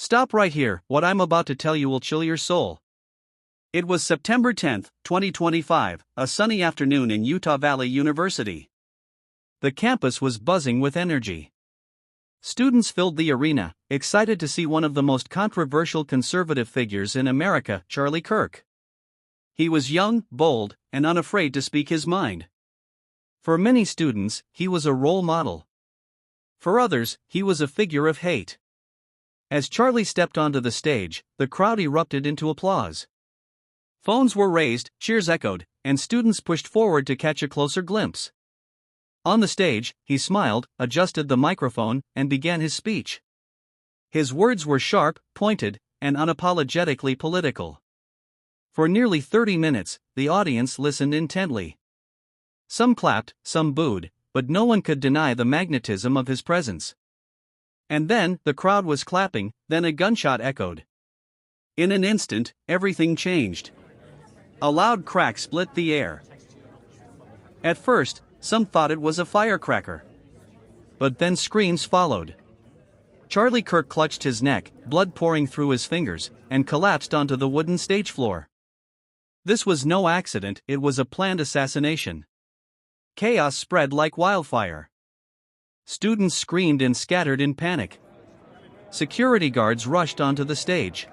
Stop right here, what I'm about to tell you will chill your soul. It was September 10, 2025, a sunny afternoon in Utah Valley University. The campus was buzzing with energy. Students filled the arena, excited to see one of the most controversial conservative figures in America, Charlie Kirk. He was young, bold, and unafraid to speak his mind. For many students, he was a role model. For others, he was a figure of hate. As Charlie stepped onto the stage, the crowd erupted into applause. Phones were raised, cheers echoed, and students pushed forward to catch a closer glimpse. On the stage, he smiled, adjusted the microphone, and began his speech. His words were sharp, pointed, and unapologetically political. For nearly 30 minutes, the audience listened intently. Some clapped, some booed, but no one could deny the magnetism of his presence. And then, the crowd was clapping, then a gunshot echoed. In an instant, everything changed. A loud crack split the air. At first, some thought it was a firecracker. But then screams followed. Charlie Kirk clutched his neck, blood pouring through his fingers, and collapsed onto the wooden stage floor. This was no accident, it was a planned assassination. Chaos spread like wildfire. Students screamed and scattered in panic. Security guards rushed onto the stage.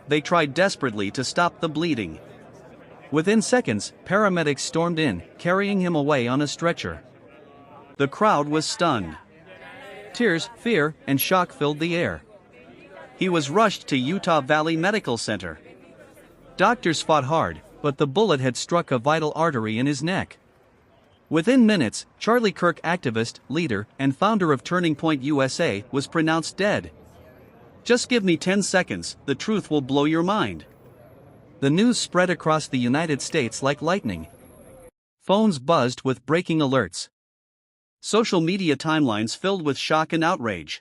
They tried desperately to stop the bleeding. Within seconds, paramedics stormed in, carrying him away on a stretcher. The crowd was stunned. Tears, fear, and shock filled the air. He was rushed to Utah Valley Medical Center. Doctors fought hard, but the bullet had struck a vital artery in his neck. Within minutes, Charlie Kirk, activist, leader, and founder of Turning Point USA, was pronounced dead. Just give me 10 seconds, the truth will blow your mind. The news spread across the United States like lightning. Phones buzzed with breaking alerts. Social media timelines filled with shock and outrage.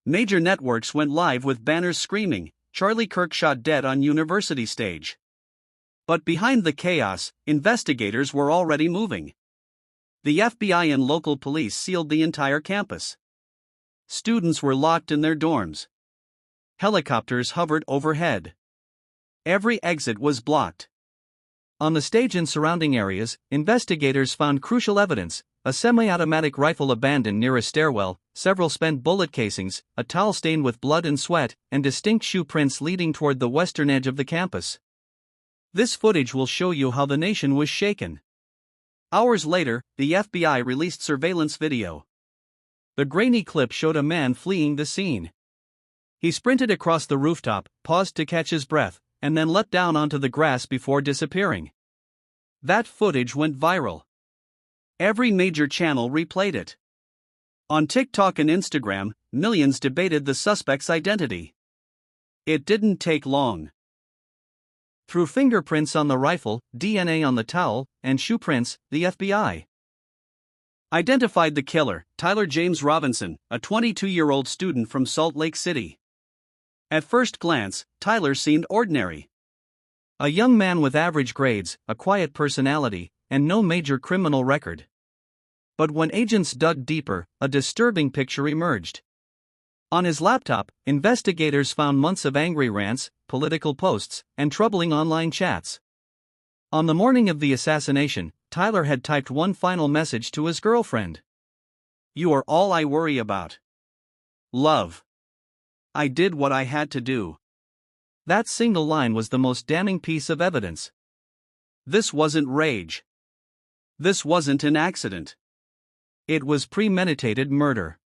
Major networks went live with banners screaming, "Charlie Kirk shot dead on university stage." But behind the chaos, investigators were already moving. The FBI and local police sealed the entire campus. Students were locked in their dorms. Helicopters hovered overhead. Every exit was blocked. On the stage and surrounding areas, investigators found crucial evidence: a semi-automatic rifle abandoned near a stairwell, several spent bullet casings, a towel stained with blood and sweat, and distinct shoe prints leading toward the western edge of the campus. This footage will show you how the nation was shaken. Hours later, the FBI released surveillance video. The grainy clip showed a man fleeing the scene. He sprinted across the rooftop, paused to catch his breath, and then leapt down onto the grass before disappearing. That footage went viral. Every major channel replayed it. On TikTok and Instagram, millions debated the suspect's identity. It didn't take long. Through fingerprints on the rifle, DNA on the towel, and shoe prints, the FBI identified the killer, Tyler James Robinson, a 22-year-old student from Salt Lake City. At first glance, Tyler seemed ordinary. A young man with average grades, a quiet personality, and no major criminal record. But when agents dug deeper, a disturbing picture emerged. On his laptop, investigators found months of angry rants, political posts, and troubling online chats. On the morning of the assassination, Tyler had typed one final message to his girlfriend. "You are all I worry about. Love. I did what I had to do." That single line was the most damning piece of evidence. This wasn't rage. This wasn't an accident. It was premeditated murder.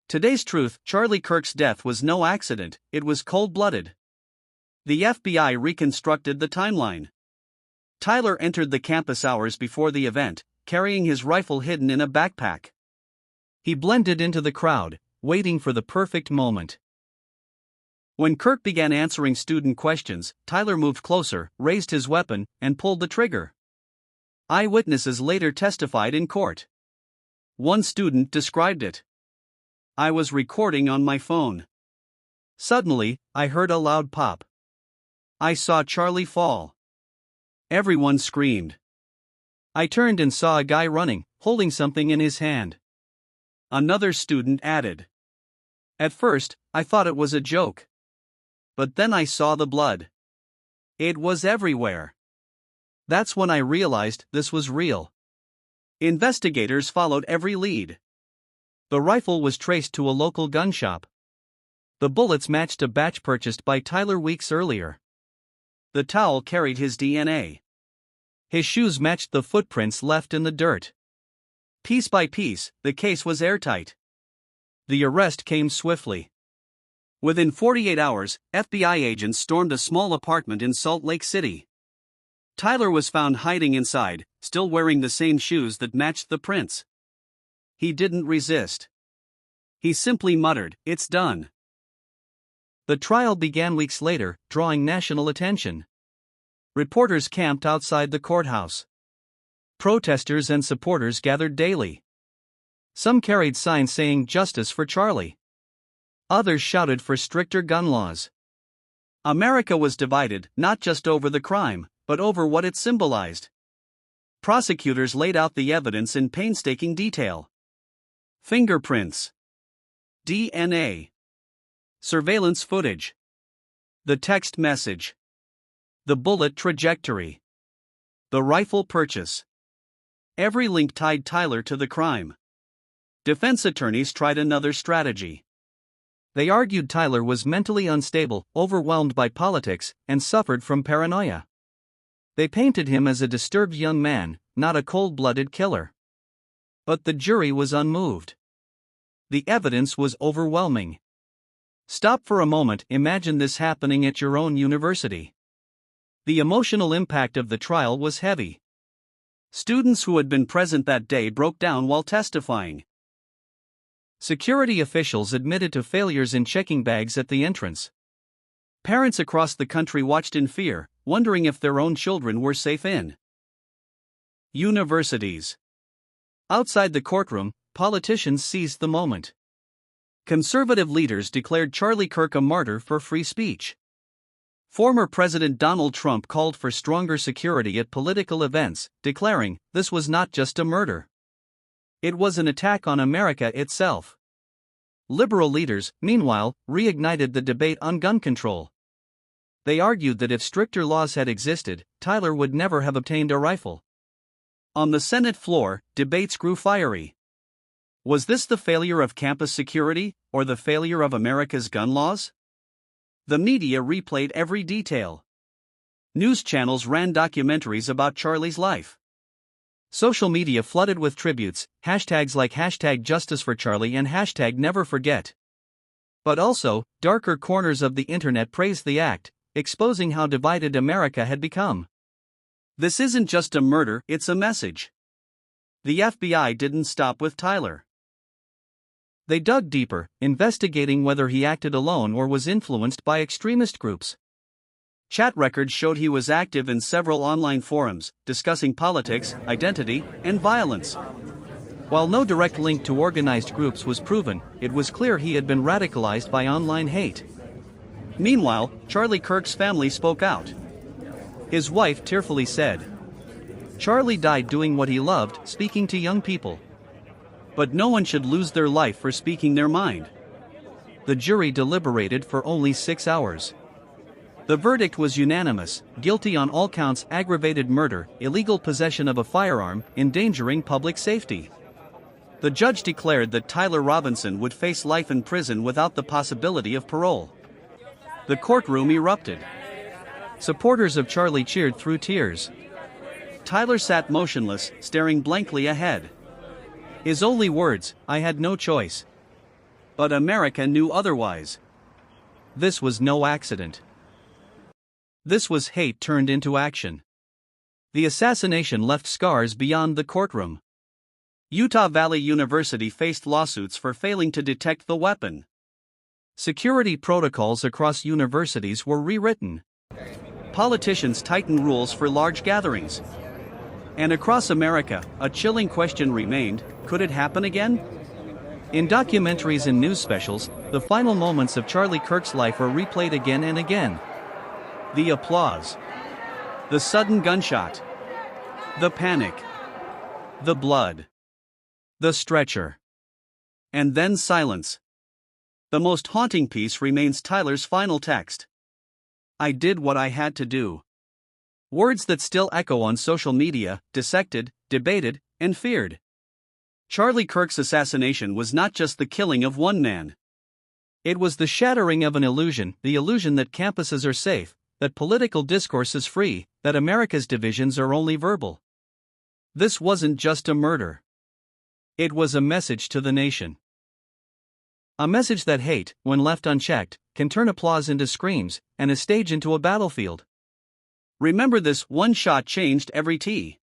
Today's truth: Charlie Kirk's death was no accident, it was cold-blooded. The FBI reconstructed the timeline. Tyler entered the campus hours before the event, carrying his rifle hidden in a backpack. He blended into the crowd, waiting for the perfect moment. When Kirk began answering student questions, Tyler moved closer, raised his weapon, and pulled the trigger. Eyewitnesses later testified in court. One student described it. "I was recording on my phone. Suddenly, I heard a loud pop. I saw Charlie fall. Everyone screamed. I turned and saw a guy running, holding something in his hand." Another student added. "At first, I thought it was a joke. But then I saw the blood. It was everywhere. That's when I realized this was real. Investigators followed every lead. The rifle was traced to a local gun shop. The bullets matched a batch purchased by Tyler weeks earlier. The towel carried his DNA. His shoes matched the footprints left in the dirt. Piece by piece, the case was airtight. The arrest came swiftly. Within 48 hours, FBI agents stormed a small apartment in Salt Lake City. Tyler was found hiding inside, still wearing the same shoes that matched the prints. He didn't resist. He simply muttered, "It's done." The trial began weeks later, drawing national attention. Reporters camped outside the courthouse. Protesters and supporters gathered daily. Some carried signs saying "Justice for Charlie." Others shouted for stricter gun laws. America was divided, not just over the crime, but over what it symbolized. Prosecutors laid out the evidence in painstaking detail. Fingerprints, DNA, surveillance footage, the text message, the bullet trajectory, the rifle purchase. Every link tied Tyler to the crime. Defense attorneys tried another strategy. They argued Tyler was mentally unstable, overwhelmed by politics, and suffered from paranoia. They painted him as a disturbed young man, not a cold-blooded killer. But the jury was unmoved. The evidence was overwhelming. Stop for a moment, imagine this happening at your own university. The emotional impact of the trial was heavy. Students who had been present that day broke down while testifying. Security officials admitted to failures in checking bags at the entrance. Parents across the country watched in fear, wondering if their own children were safe in universities. Outside the courtroom, politicians seized the moment. Conservative leaders declared Charlie Kirk a martyr for free speech. Former President Donald Trump called for stronger security at political events, declaring, "This was not just a murder. It was an attack on America itself." Liberal leaders, meanwhile, reignited the debate on gun control. They argued that if stricter laws had existed, Tyler would never have obtained a rifle. On the Senate floor, debates grew fiery. Was this the failure of campus security, or the failure of America's gun laws? The media replayed every detail. News channels ran documentaries about Charlie's life. Social media flooded with tributes, hashtags like #JusticeForCharlie and #NeverForget. But also, darker corners of the internet praised the act, exposing how divided America had become. This isn't just a murder, it's a message. The FBI didn't stop with Tyler. They dug deeper, investigating whether he acted alone or was influenced by extremist groups. Chat records showed he was active in several online forums, discussing politics, identity, and violence. While no direct link to organized groups was proven, it was clear he had been radicalized by online hate. Meanwhile, Charlie Kirk's family spoke out. His wife tearfully said, "Charlie died doing what he loved, speaking to young people. But no one should lose their life for speaking their mind." The jury deliberated for only 6 hours. The verdict was unanimous: guilty on all counts, aggravated murder, illegal possession of a firearm, endangering public safety. The judge declared that Tyler Robinson would face life in prison without the possibility of parole. The courtroom erupted. Supporters of Charlie cheered through tears. Tyler sat motionless, staring blankly ahead. His only words, "I had no choice." But America knew otherwise. This was no accident. This was hate turned into action. The assassination left scars beyond the courtroom. Utah Valley University faced lawsuits for failing to detect the weapon. Security protocols across universities were rewritten. Politicians tightened rules for large gatherings. And across America, a chilling question remained: could it happen again? In documentaries and news specials, the final moments of Charlie Kirk's life are replayed again and again. The applause, the sudden gunshot, the panic, the blood, the stretcher, and then silence. The most haunting piece remains Tyler's final text. "I did what I had to do." Words that still echo on social media, dissected, debated, and feared. Charlie Kirk's assassination was not just the killing of one man. It was the shattering of an illusion, the illusion that campuses are safe, that political discourse is free, that America's divisions are only verbal. This wasn't just a murder. It was a message to the nation. A message that hate, when left unchecked, can turn applause into screams, and a stage into a battlefield. Remember, this one shot changed every T.